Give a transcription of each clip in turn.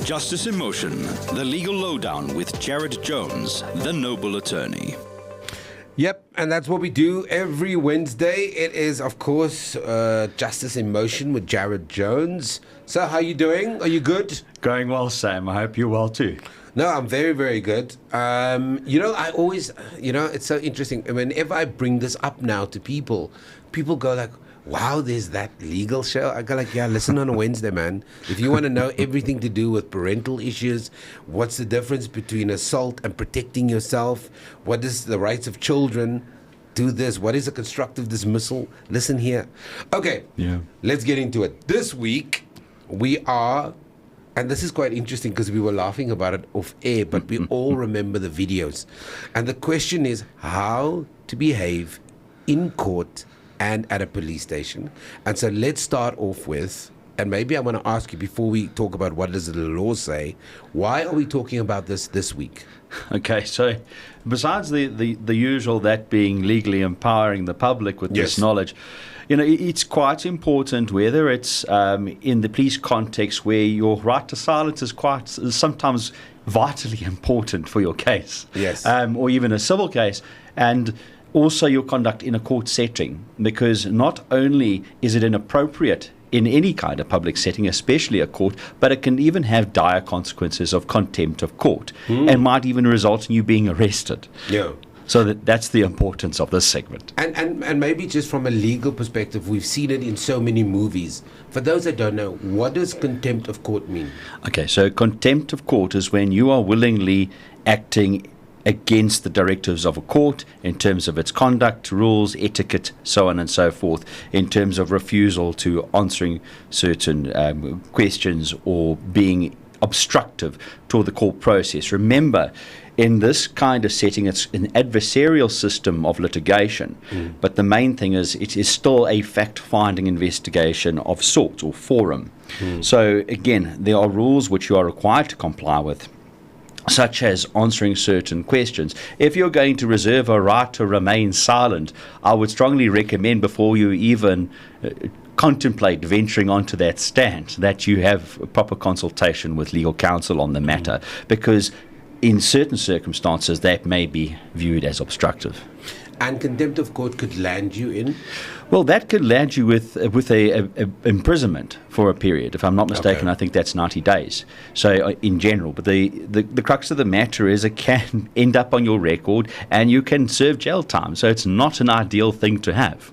Justice in Motion, the legal lowdown with Jared Jones, the noble attorney. Yep, and that's what we do every Wednesday. It is, of course, Justice in Motion with Jared Jones. So, how you doing? Are you good? Going well, Sam. I hope you're well too. No, I'm very, very good. I always, it's so interesting. Whenever I bring this up now to people go like, wow, there's that legal show. I go like, yeah, listen on a Wednesday, man. If you want to know everything to do with parental issues, what's the difference between assault and protecting yourself, what is the rights of children, do this, what is a constructive dismissal, listen here. Okay, Let's get into it. This week, we are, and this is quite interesting because we were laughing about it off air, but we all remember the videos. And the question is how to behave in court and at a police station. And so let's start off with, and maybe I want to ask you before we talk about what does the law say, why are we talking about this week? Okay, so besides the usual, that being legally empowering the public with this knowledge, it's quite important, whether it's in the police context where your right to silence is sometimes vitally important for your case, or even a civil case, and also your conduct in a court setting, because not only is it inappropriate in any kind of public setting, especially a court, but it can even have dire consequences of contempt of court and might even result in you being arrested. Yeah. So that's the importance of this segment. And maybe just from a legal perspective, we've seen it in so many movies. For those that don't know, what does contempt of court mean? Okay, so contempt of court is when you are willingly acting against the directives of a court in terms of its conduct, rules, etiquette, so on and so forth, in terms of refusal to answering certain questions or being obstructive to the court process. Remember, in this kind of setting, it's an adversarial system of litigation, but the main thing is it is still a fact-finding investigation of sorts or forum. So again, there are rules which you are required to comply with, such as answering certain questions. If you're going to reserve a right to remain silent, I would strongly recommend before you even contemplate venturing onto that stand that you have a proper consultation with legal counsel on the matter, because in certain circumstances that may be viewed as obstructive. And contempt of court could land you in? Well, that could land you with a imprisonment for a period. If I'm not mistaken, I think that's 90 days. So in general, but the crux of the matter is it can end up on your record and you can serve jail time. So it's not an ideal thing to have.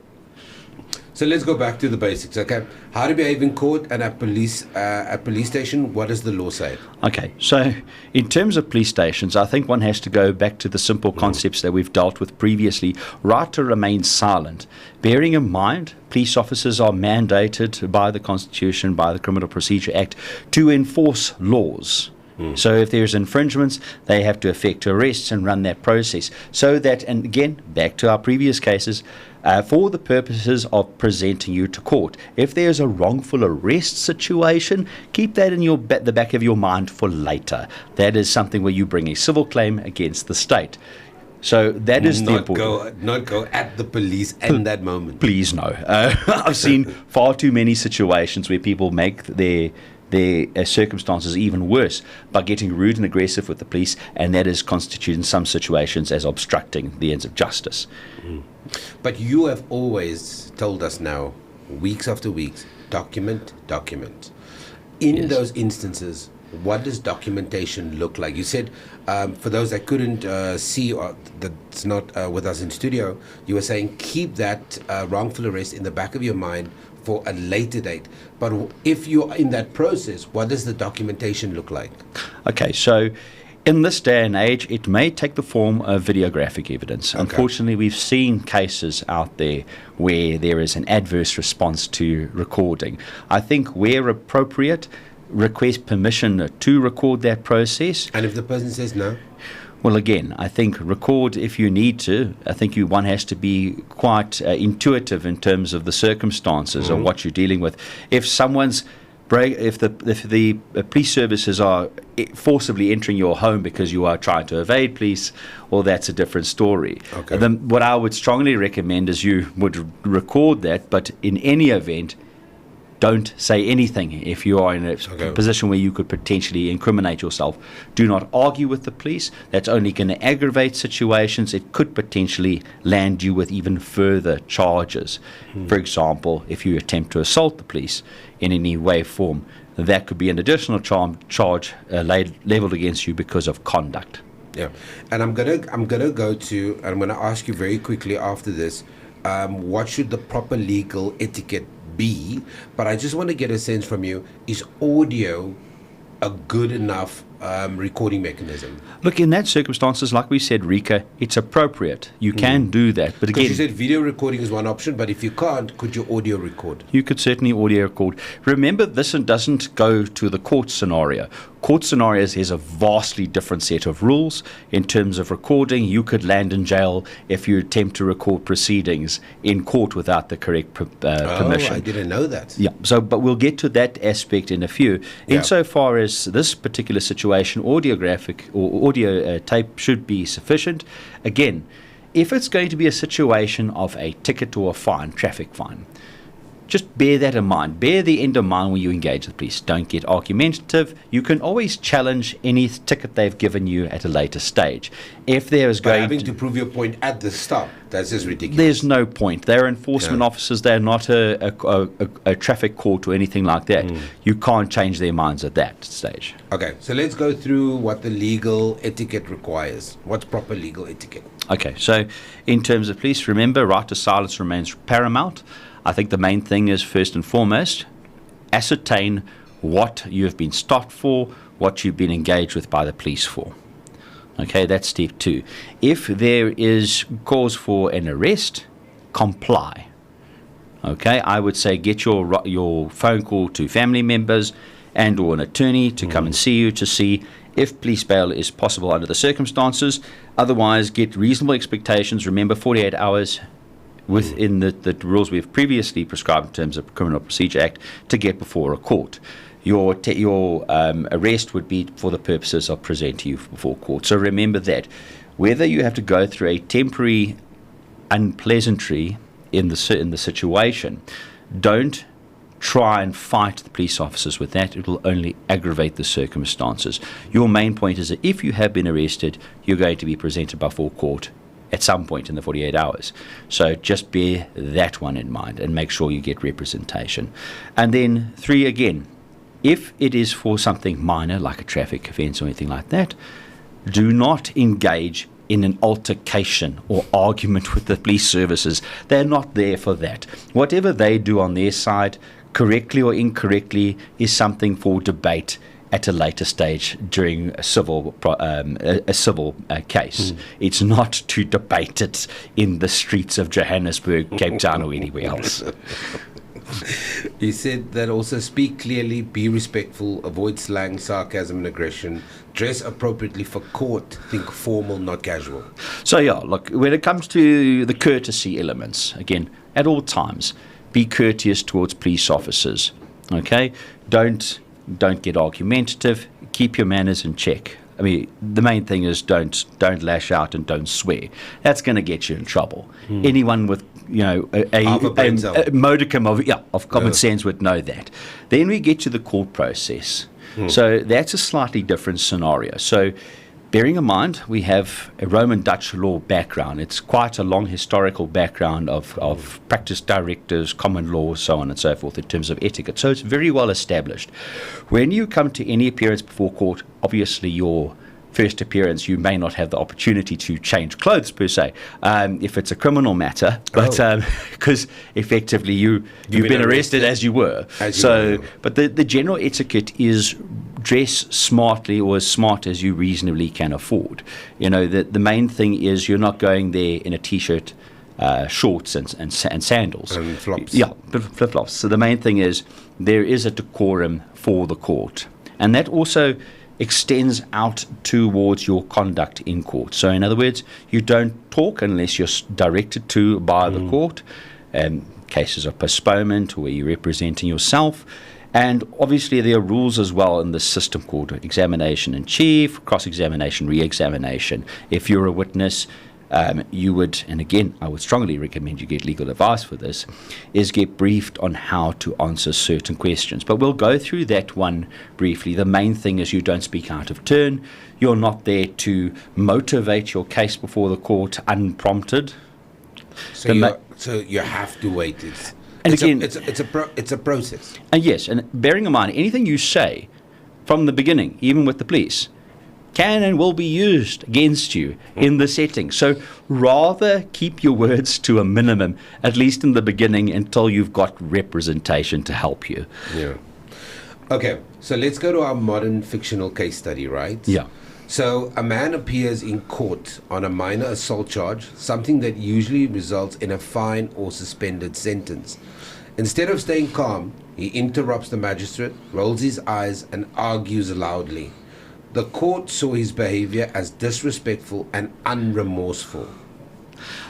So let's go back to the basics, okay? How to behave in court and at police station, what does the law say? Okay, so in terms of police stations, I think one has to go back to the simple concepts that we've dealt with previously. Right to remain silent. Bearing in mind, police officers are mandated by the Constitution, by the Criminal Procedure Act, to enforce laws. So if there's infringements, they have to effect arrests and run that process. So that, and again, back to our previous cases, for the purposes of presenting you to court. If there's a wrongful arrest situation, keep that in the back of your mind for later. That is something where you bring a civil claim against the state. So that is the important. Not go at the police in that moment. Please no. I've seen far too many situations where people make their circumstances even worse by getting rude and aggressive with the police, and that is constituted in some situations as obstructing the ends of justice. But you have always told us now, weeks after weeks, document. In those instances, what does documentation look like? You said, for those that couldn't see or that's not with us in studio, you were saying keep that wrongful arrest in the back of your mind for a later date. But if you're in that process, what does the documentation look like? Okay, so in this day and age, it may take the form of videographic evidence. Okay. Unfortunately, we've seen cases out there where there is an adverse response to recording. I think where appropriate, request permission to record that process. And if the person says no? Well, again, I think record if you need to. I think one has to be quite intuitive in terms of the circumstances of what you're dealing with. If the police services are forcibly entering your home because you are trying to evade police, well, that's a different story. Okay. Then what I would strongly recommend is you would record that, but in any event, don't say anything if you are in a position where you could potentially incriminate yourself. Do not argue with the police. That's only going to aggravate situations. It could potentially land you with even further charges. For example, if you attempt to assault the police in any way, form, that could be an additional charge leveled against you because of conduct. Yeah, and I'm gonna ask you very quickly after this, what should the proper legal etiquette be? But I just want to get a sense from you: is audio a good enough recording mechanism? Look, in that circumstances, like we said, Rika, it's appropriate. You can do that. But again, you said video recording is one option, but if you can't, could you audio record? You could certainly audio record. Remember, this doesn't go to the court scenario. Court scenarios is a vastly different set of rules in terms of recording. You could land in jail if you attempt to record proceedings in court without the correct permission. I didn't know that. Yeah. So, but we'll get to that aspect in a few. Insofar as this particular situation, audiographic or audio tape should be sufficient. Again, if it's going to be a situation of a ticket or a fine, traffic fine, just bear that in mind. Bear the end in mind when you engage the police. Don't get argumentative. You can always challenge any ticket they've given you at a later stage. If there is going having to prove your point at the start, that's just ridiculous. There's no point. They're enforcement officers. They're not a traffic court or anything like that. You can't change their minds at that stage. Okay, so let's go through what the legal etiquette requires. What's proper legal etiquette? Okay, so in terms of police, remember, right to silence remains paramount. I think the main thing is, first and foremost, ascertain what you have been stopped for, what you've been engaged with by the police for. Okay, that's step 2. If there is cause for an arrest, comply. Okay, I would say get your phone call to family members and or an attorney to come and see you to see if police bail is possible under the circumstances. Otherwise, get reasonable expectations. Remember, 48 hours within the rules we've previously prescribed in terms of Criminal Procedure Act to get before a court. Your arrest would be for the purposes of presenting you before court. So remember that. Whether you have to go through a temporary unpleasantry in the situation, don't try and fight the police officers with that. It will only aggravate the circumstances. Your main point is that if you have been arrested, you're going to be presented before court at some point in the 48 hours. So just bear that one in mind and make sure you get representation. And then 3, again, if it is for something minor like a traffic offence or anything like that, do not engage in an altercation or argument with the police services. They're not there for that. Whatever they do on their side, correctly or incorrectly, is something for debate at a later stage during a civil case. It's not to debate it in the streets of Johannesburg, Cape Town, or anywhere else. You said that also speak clearly, be respectful, avoid slang, sarcasm, and aggression, dress appropriately for court, think formal, not casual. So yeah, look, when it comes to the courtesy elements, again, at all times, be courteous towards police officers. Okay, don't get argumentative. Keep your manners in check. I mean, the main thing is don't lash out and don't swear. That's going to get you in trouble. Anyone with a modicum of common sense would know that. Then we get to the court process. So that's a slightly different scenario. So bearing in mind, we have a Roman Dutch law background. It's quite a long historical background of practice directives, common law, so on and so forth in terms of etiquette. So it's very well established. When you come to any appearance before court, obviously your first appearance, you may not have the opportunity to change clothes per se, if it's a criminal matter, but because effectively you've been arrested as you were. But the general etiquette is dress smartly, or as smart as you reasonably can afford. You know, the main thing is you're not going there in a t-shirt, shorts and sandals. And flops. Yeah, flip-flops. So the main thing is there is a decorum for the court. And that also extends out towards your conduct in court. So in other words, you don't talk unless you're directed to by the court. Cases of postponement where you're representing yourself. And obviously there are rules as well in the system called examination in chief, cross-examination, re-examination. If you're a witness, you would, and again, I would strongly recommend you get legal advice for this, is get briefed on how to answer certain questions. But we'll go through that one briefly. The main thing is you don't speak out of turn. You're not there to motivate your case before the court unprompted. So you have to wait. It's a process. And yes, and bearing in mind, anything you say from the beginning, even with the police, can and will be used against you in the setting. So rather keep your words to a minimum, at least in the beginning, until you've got representation to help you. Yeah. Okay, so let's go to our modern fictional case study, right? Yeah. So a man appears in court on a minor assault charge, something that usually results in a fine or suspended sentence. Instead of staying calm, he interrupts the magistrate, rolls his eyes, and argues loudly. The court saw his behavior as disrespectful and unremorseful.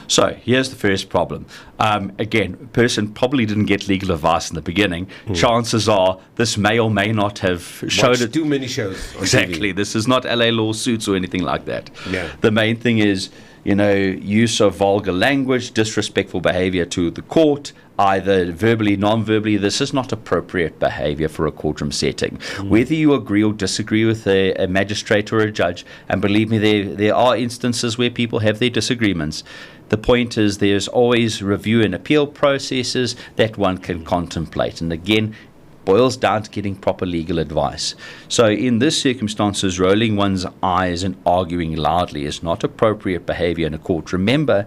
So here's the first problem. Again, a person probably didn't get legal advice in the beginning. Chances are this may or may not have showed it. Too many shows on Exactly. TV. This is not LA lawsuits or anything like that. Yeah. The main thing is, use of vulgar language, disrespectful behavior to the court, either verbally, non-verbally. This is not appropriate behavior for a courtroom setting. Whether you agree or disagree with a magistrate or a judge, and believe me, there are instances where people have their disagreements. The point is there's always review and appeal processes that one can contemplate. And again, boils down to getting proper legal advice. So in this circumstances, rolling one's eyes and arguing loudly is not appropriate behavior in a court. Remember,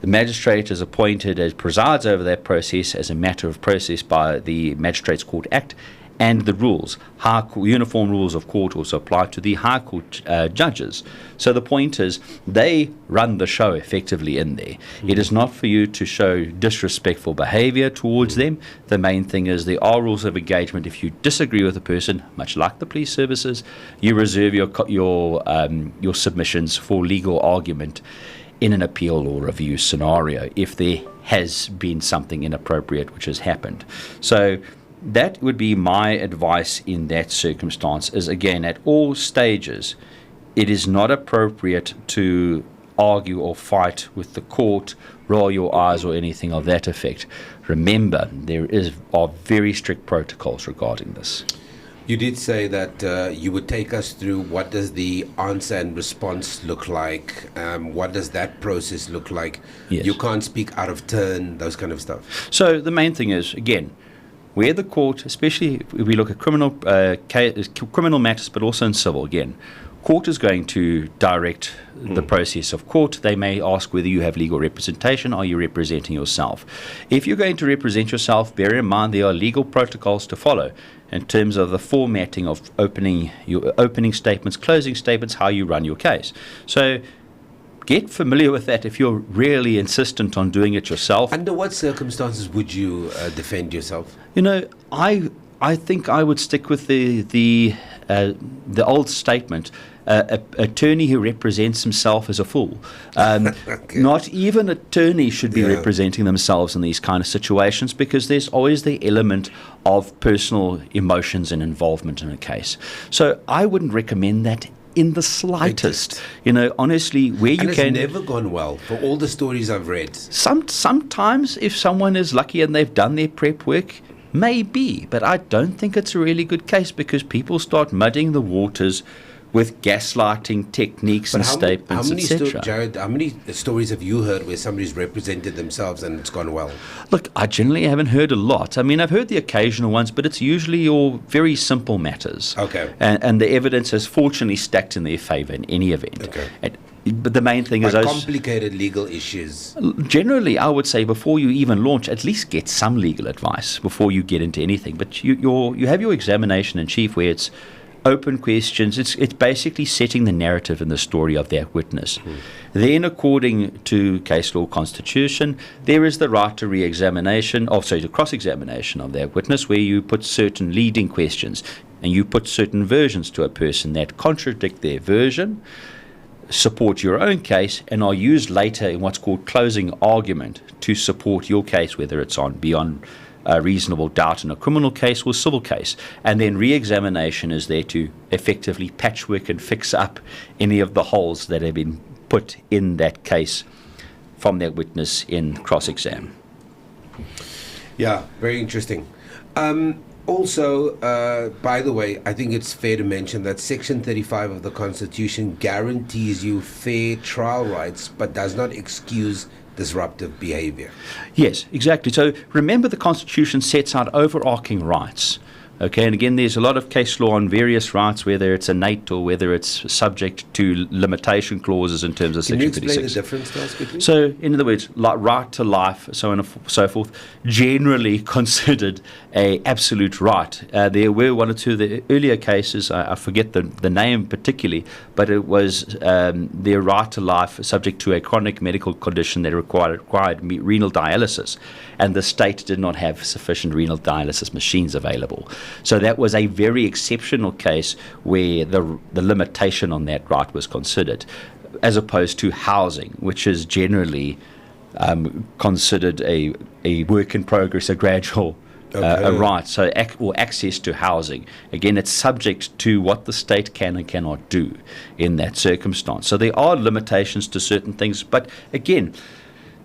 the magistrate is appointed as presides over that process as a matter of process by the Magistrates Court Act and the rules. Uniform rules of court also apply to the High Court judges. So the point is they run the show effectively in there. It is not for you to show disrespectful behavior towards them. The main thing is there are rules of engagement. If you disagree with a person, much like the police services, you reserve your submissions for legal argument in an appeal or review scenario if there has been something inappropriate which has happened. So that would be my advice in that circumstance, is again, at all stages, it is not appropriate to argue or fight with the court, roll your eyes or anything of that effect. Remember, there are very strict protocols regarding this. You did say that you would take us through what does the answer and response look like, what does that process look like. Yes. You can't speak out of turn, those kind of stuff. So the main thing is, again, where the court, especially if we look at criminal matters, but also in civil, again, court is going to direct the process of court. They may ask whether you have legal representation. Are you representing yourself? If you're going to represent yourself, bear in mind there are legal protocols to follow in terms of the formatting of your opening statements, closing statements, how you run your case. So get familiar with that if you're really insistent on doing it yourself. Under what circumstances would you defend yourself? I think I would stick with the old statement. Attorney who represents himself is a fool. Okay. Not even attorneys should be representing themselves in these kind of situations, because there's always the element of personal emotions and involvement in a case. So I wouldn't recommend that in the slightest. Honestly, where you It's can. never gone well for all the stories I've read. Sometimes, if someone is lucky and they've done their prep work, maybe, but I don't think it's a really good case, because people start muddying the waters with gaslighting techniques and statements, etc. Jared, how many stories have you heard where somebody's represented themselves and it's gone well? Look, I generally haven't heard a lot. I mean, I've heard the occasional ones, but it's usually your very simple matters. Okay. And the evidence has fortunately stacked in their favor in any event. Okay. But the main thing is those complicated legal issues. Generally, I would say before you even launch, at least get some legal advice before you get into anything. But you have your examination in chief where it's open questions. It's basically setting the narrative and the story of that witness. Then, according to case law constitution, there is the right to to cross-examination of that witness, where you put certain leading questions and you put certain versions to a person that contradict their version, support your own case, and are used later in what's called closing argument to support your case, whether it's beyond reasonable doubt in a criminal case or civil case. And then re-examination is there to effectively patchwork and fix up any of the holes that have been put in that case from that witness in cross-exam. Yeah, very interesting. Also, by the way, I think it's fair to mention that Section 35 of the Constitution guarantees you fair trial rights, but does not excuse disruptive behavior. Yes, exactly. So remember, the Constitution sets out overarching rights. Okay, and again, there's a lot of case law on various rights, whether it's innate or whether it's subject to limitation clauses in terms of Section 36. Can you explain the difference to us quickly? So, in other words, like right to life, so on and so forth, generally considered a absolute right. There were one or two of the earlier cases, I forget the name particularly, but it was their right to life subject to a chronic medical condition that required renal dialysis, and the state did not have sufficient renal dialysis machines available. So that was a very exceptional case where the limitation on that right was considered, as opposed to housing, which is generally considered a work in progress, a gradual a right, so or access to housing. Again, it's subject to what the state can and cannot do in that circumstance. So there are limitations to certain things, but again,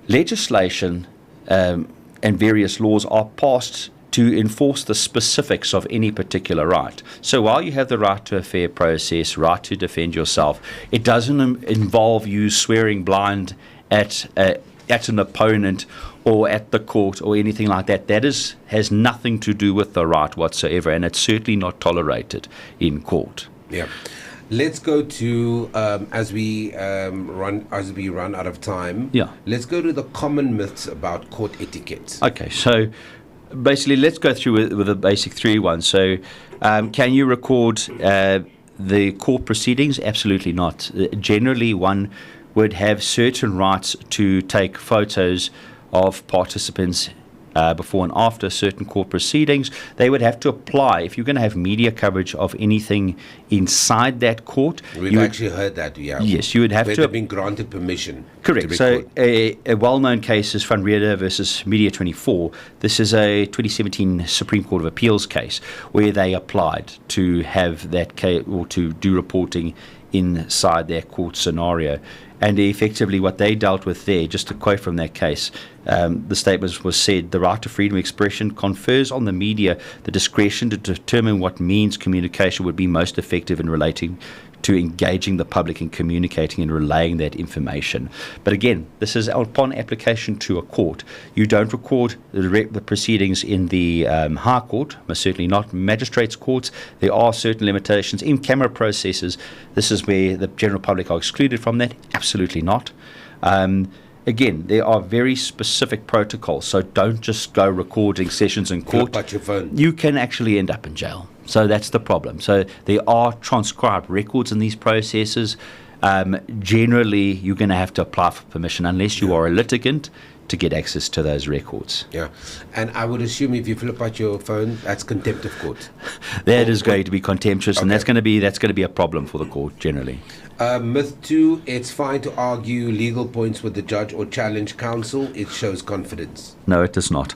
legislation and various laws are passed to enforce the specifics of any particular right. So while you have the right to a fair process, right to defend yourself, it doesn't involve you swearing blind at an opponent or at the court or anything like that. That has nothing to do with the right whatsoever, and it's certainly not tolerated in court. Yeah. Let's go to as we run out of time. Yeah. Let's go to the common myths about court etiquette. Okay, so basically, let's go through with the basic three ones. So, can you record the court proceedings? Absolutely not. Generally, one would have certain rights to take photos of participants before and after certain court proceedings. They would have to apply. If you're going to have media coverage of anything inside that court, we've actually heard that. Yeah. Yes, you would have to have been granted permission. Correct. So a well-known case is Francieda versus Media 24. This is a 2017 Supreme Court of Appeals case where they applied to have that case or to do reporting inside their court scenario. And effectively what they dealt with there, just to quote from that case, the statement was said, the right to freedom of expression confers on the media the discretion to determine what means communication would be most effective in relating to engaging the public and communicating and relaying that information. But again, this is upon application to a court. You don't record the proceedings in the High Court, most certainly not magistrates' courts. There are certain limitations. In camera processes, this is where the general public are excluded from that. Absolutely not. Again, there are very specific protocols, so don't just go recording sessions in court. Flip out your phone. You can actually end up in jail. So that's the problem. So there are transcribed records in these processes. Generally, you're going to have to apply for permission unless you are a litigant to get access to those records. Yeah, and I would assume if you flip out your phone, that's contempt of court. That is going to be contemptuous, Okay. and that's going to be a problem for the court generally. Myth 2, it's fine to argue legal points with the judge or challenge counsel. It shows confidence. No, it does not.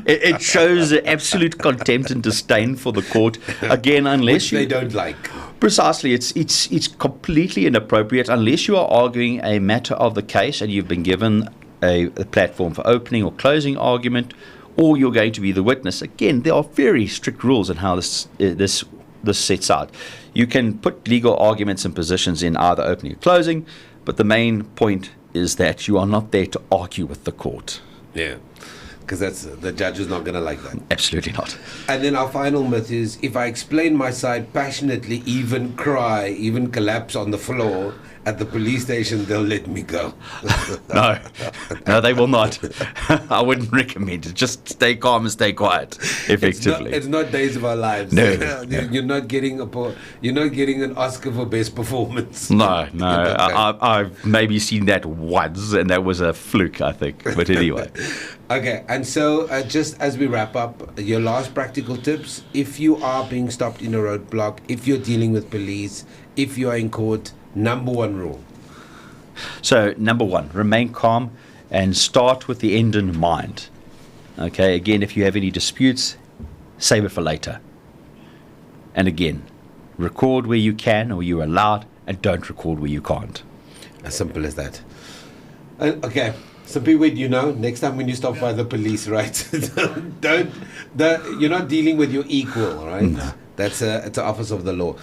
It shows absolute contempt and disdain for the court. Again, unless Which they don't like. Precisely, it's completely inappropriate unless you are arguing a matter of the case and you've been given a platform for opening or closing argument, or you're going to be the witness. Again, there are very strict rules on how this sets out. You can put legal arguments and positions in either opening or closing, but the main point is that you are not there to argue with the court. Yeah, because the judge is not going to like that. Absolutely not. And then our final myth is, if I explain my side passionately, even cry, even collapse on the floor at the police station, they'll let me go. No, they will not. I wouldn't recommend it. Just stay calm and stay quiet, effectively. It's not Days of Our Lives. No. You're not getting an Oscar for best performance. No. I've maybe seen that once, and that was a fluke, I think. But anyway. Okay, and so just as we wrap up, your last practical tips: if you are being stopped in a roadblock, if you're dealing with police, if you are in court, number one rule. So, number one, remain calm and start with the end in mind. Okay, again, if you have any disputes, save it for later. And again, record where you can or you're allowed, and don't record where you can't. As simple as that. Okay. So be with next time when you stop by the police, right? You're not dealing with your equal, right? No. It's an office of the law.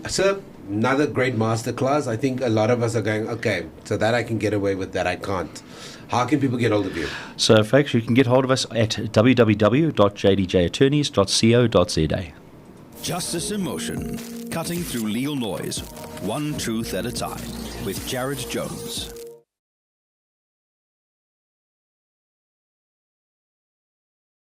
So another great masterclass. I think a lot of us are going, okay, so that I can get away with, that I can't. How can people get hold of you? So, folks, you can get hold of us at www.jdjattorneys.co.za. Justice in Motion, cutting through legal noise, one truth at a time, with Jared Jones.